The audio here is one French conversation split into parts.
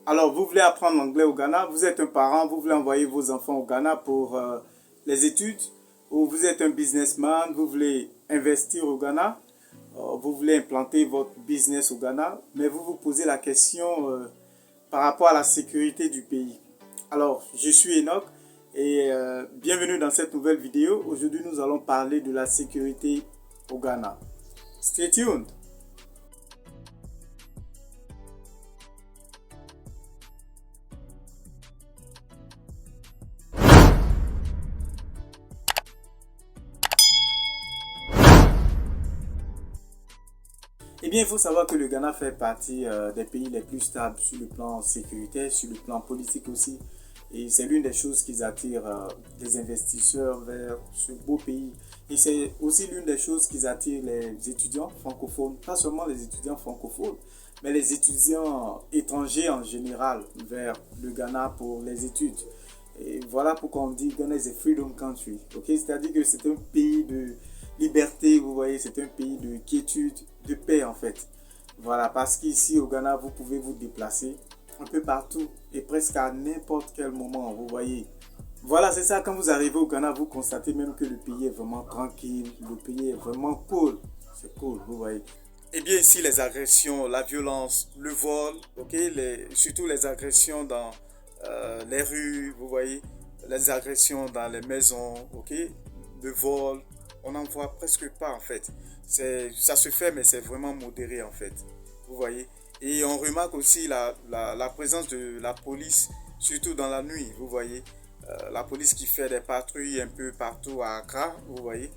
Alors, vous voulez apprendre l'anglais au Ghana, vous êtes un parent, vous voulez envoyer vos enfants au Ghana pour les études, ou vous êtes un businessman, vous voulez investir au Ghana, vous voulez implanter votre business au Ghana, mais vous vous posez la question par rapport à la sécurité du pays. Alors, je suis Enoch et bienvenue dans cette nouvelle vidéo. Aujourd'hui, nous allons parler de la sécurité au Ghana. Stay tuned! Eh bien, il faut savoir que le Ghana fait partie des pays les plus stables sur le plan sécuritaire, sur le plan politique aussi. Et c'est l'une des choses qui attire des investisseurs vers ce beau pays. Et c'est aussi l'une des choses qui attire les étudiants francophones, pas seulement les étudiants francophones, mais les étudiants étrangers en général vers le Ghana pour les études. Et voilà pourquoi on dit Ghana is a freedom country. Okay? C'est-à-dire que c'est un pays de liberté, vous voyez, c'est un pays de quiétude, de paix en fait. Voilà, parce qu'ici au Ghana, vous pouvez vous déplacer un peu partout et presque à n'importe quel moment, vous voyez. Voilà, c'est ça, quand vous arrivez au Ghana, vous constatez même que le pays est vraiment tranquille, le pays est vraiment cool. C'est cool, vous voyez. Et bien ici, les agressions, la violence, le vol, ok, surtout les agressions dans les rues, vous voyez, les agressions dans les maisons, ok, le vol, on n'en voit presque pas en fait. Ça se fait, mais c'est vraiment modéré en fait, vous voyez. Et on remarque aussi la présence de la police, surtout dans la nuit, vous voyez. La police qui fait des patrouilles un peu partout à Accra, vous voyez.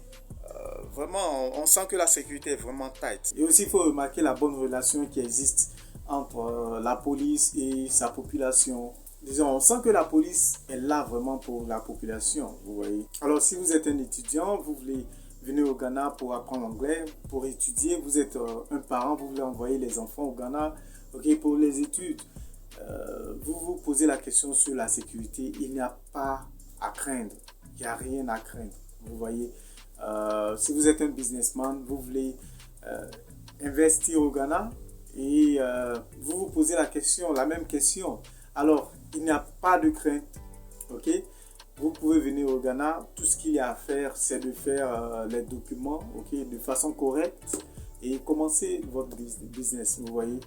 Vraiment, on sent que la sécurité est vraiment tight. Et aussi, il faut remarquer la bonne relation qui existe entre la police et sa population. Disons, on sent que la police est là vraiment pour la population, vous voyez. Alors, si vous êtes un étudiant, vous voulez venir au Ghana pour apprendre l'anglais, pour étudier, vous êtes un parent, vous voulez envoyer les enfants au Ghana, ok, pour les études. Vous vous posez la question sur la sécurité, il n'y a pas à craindre, il n'y a rien à craindre, vous voyez. Si vous êtes un businessman, vous voulez investir au Ghana et vous vous posez la même question. Alors, il n'y a pas de crainte, ok? Vous pouvez venir au Ghana. Tout ce qu'il y a à faire, c'est de faire les documents, ok, de façon correcte et commencer votre business, vous voyez.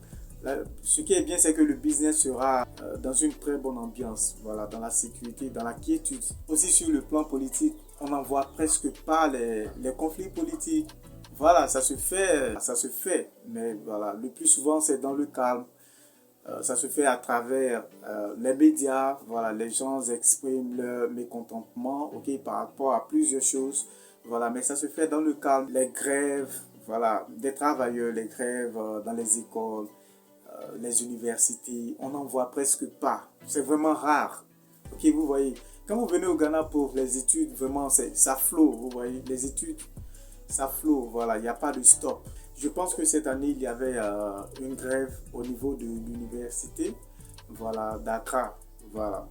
Là, ce qui est bien, c'est que le business sera dans une très bonne ambiance, voilà, dans la sécurité, dans la quiétude. Aussi sur le plan politique, on n'en voit presque pas les conflits politiques. Voilà, ça se fait, mais voilà, le plus souvent c'est dans le calme. Ça se fait à travers les médias, voilà, les gens expriment leur mécontentement, ok, par rapport à plusieurs choses, voilà, mais ça se fait dans le calme. Les grèves, voilà, des travailleurs, les grèves dans les écoles, les universités, on n'en voit presque pas. C'est vraiment rare. Ok, vous voyez. Quand vous venez au Ghana pour les études, vraiment, ça flow, vous voyez. Les études, ça flow, voilà, il n'y a pas de stop. Je pense que cette année, il y avait une grève au niveau de l'université, voilà, d'Accra, voilà.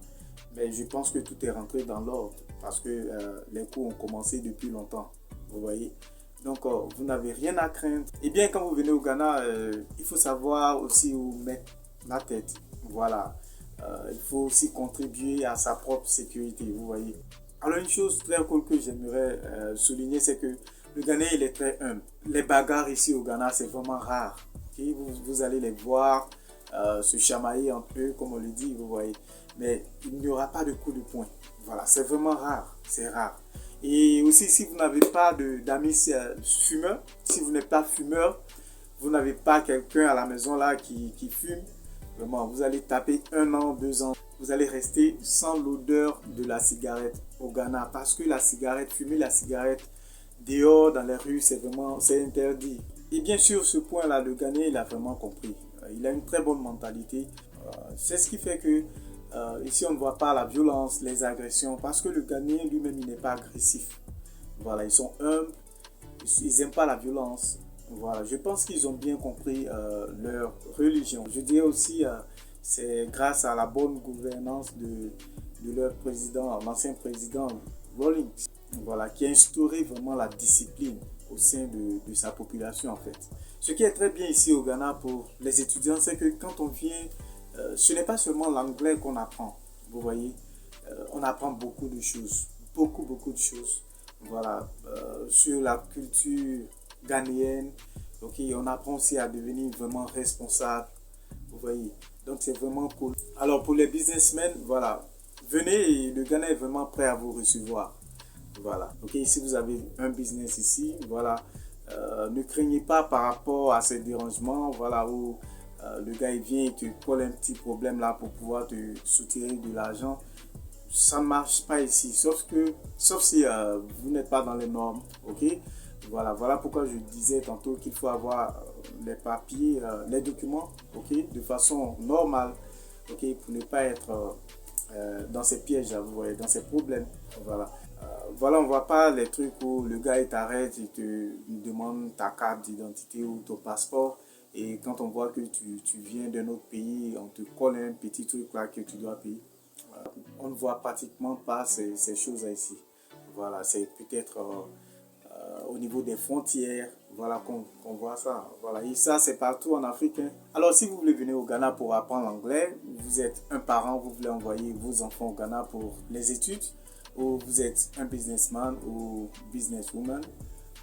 Mais je pense que tout est rentré dans l'ordre parce que les cours ont commencé depuis longtemps, vous voyez. Donc, vous n'avez rien à craindre. Et bien, quand vous venez au Ghana, il faut savoir aussi où mettre la tête. Voilà. Il faut aussi contribuer à sa propre sécurité, vous voyez. Alors, une chose très cool que j'aimerais souligner, c'est que le Ghanéen, il est très humble. Les bagarres ici au Ghana, c'est vraiment rare. Okay? Vous allez les voir se chamailler entre eux, comme on le dit, vous voyez. Mais il n'y aura pas de coup de poing. Voilà, c'est vraiment rare. C'est rare. Et aussi, si vous n'avez pas d'amis fumeurs, si vous n'êtes pas fumeur, vous n'avez pas quelqu'un à la maison là qui fume, vraiment, vous allez taper 1 an, 2 ans. Vous allez rester sans l'odeur de la cigarette au Ghana. Parce que la cigarette, fumer la cigarette dehors, dans les rues, c'est interdit. Et bien sûr, ce point-là, le Ghanéen, il a vraiment compris. Il a une très bonne mentalité. C'est ce qui fait que ici, on ne voit pas la violence, les agressions, parce que le Ghanéen lui-même, il n'est pas agressif. Voilà, ils sont humbles, ils n'aiment pas la violence. Voilà, je pense qu'ils ont bien compris leur religion. Je dirais aussi, c'est grâce à la bonne gouvernance de leur président, l'ancien président Rawlings, voilà, qui a instauré vraiment la discipline au sein de sa population en fait. Ce qui est très bien ici au Ghana pour les étudiants, c'est que quand on vient Ce n'est pas seulement l'anglais qu'on apprend, vous voyez. On apprend beaucoup de choses, beaucoup de choses. Voilà, sur la culture ghanéenne, ok, on apprend aussi à devenir vraiment responsable, vous voyez. Donc c'est vraiment cool. Alors pour les businessmen, voilà, venez et le Ghana est vraiment prêt à vous recevoir. Voilà, ok, si vous avez un business ici, voilà, ne craignez pas par rapport à ces dérangements, voilà, où le gars il vient et te colle un petit problème là pour pouvoir te soutirer de l'argent. Ça ne marche pas ici, sauf si vous n'êtes pas dans les normes, ok. Voilà pourquoi je disais tantôt qu'il faut avoir les papiers, les documents, ok, de façon normale, ok, pour ne pas être dans ces pièges, vous voyez, dans ces problèmes, voilà. Voilà, on voit pas les trucs où le gars il t'arrête, il te demande ta carte d'identité ou ton passeport. Et quand on voit que tu viens d'un autre pays, on te colle un petit truc là que tu dois payer. On ne voit pratiquement pas ces choses ici. Voilà, c'est peut-être au niveau des frontières, voilà qu'on voit ça. Voilà, et ça c'est partout en Afrique, hein. Alors si vous voulez venir au Ghana pour apprendre l'anglais, vous êtes un parent, vous voulez envoyer vos enfants au Ghana pour les études, ou vous êtes un businessman ou businesswoman,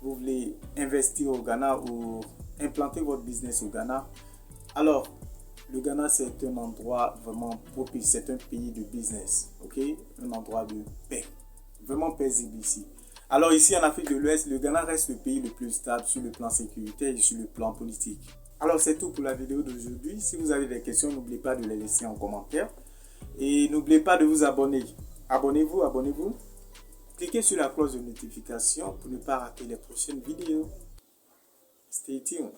vous voulez investir au Ghana ou implanter votre business au Ghana, alors le Ghana c'est un endroit vraiment propice, c'est un pays de business, ok, un endroit de paix, vraiment paisible ici. Alors ici en Afrique de l'Ouest, le Ghana reste le pays le plus stable sur le plan sécuritaire et sur le plan politique. Alors c'est tout pour la vidéo d'aujourd'hui. Si vous avez des questions, n'oubliez pas de les laisser en commentaire. Et n'oubliez pas de vous abonner. Abonnez-vous. Cliquez sur la cloche de notification pour ne pas rater les prochaines vidéos. Stay tuned.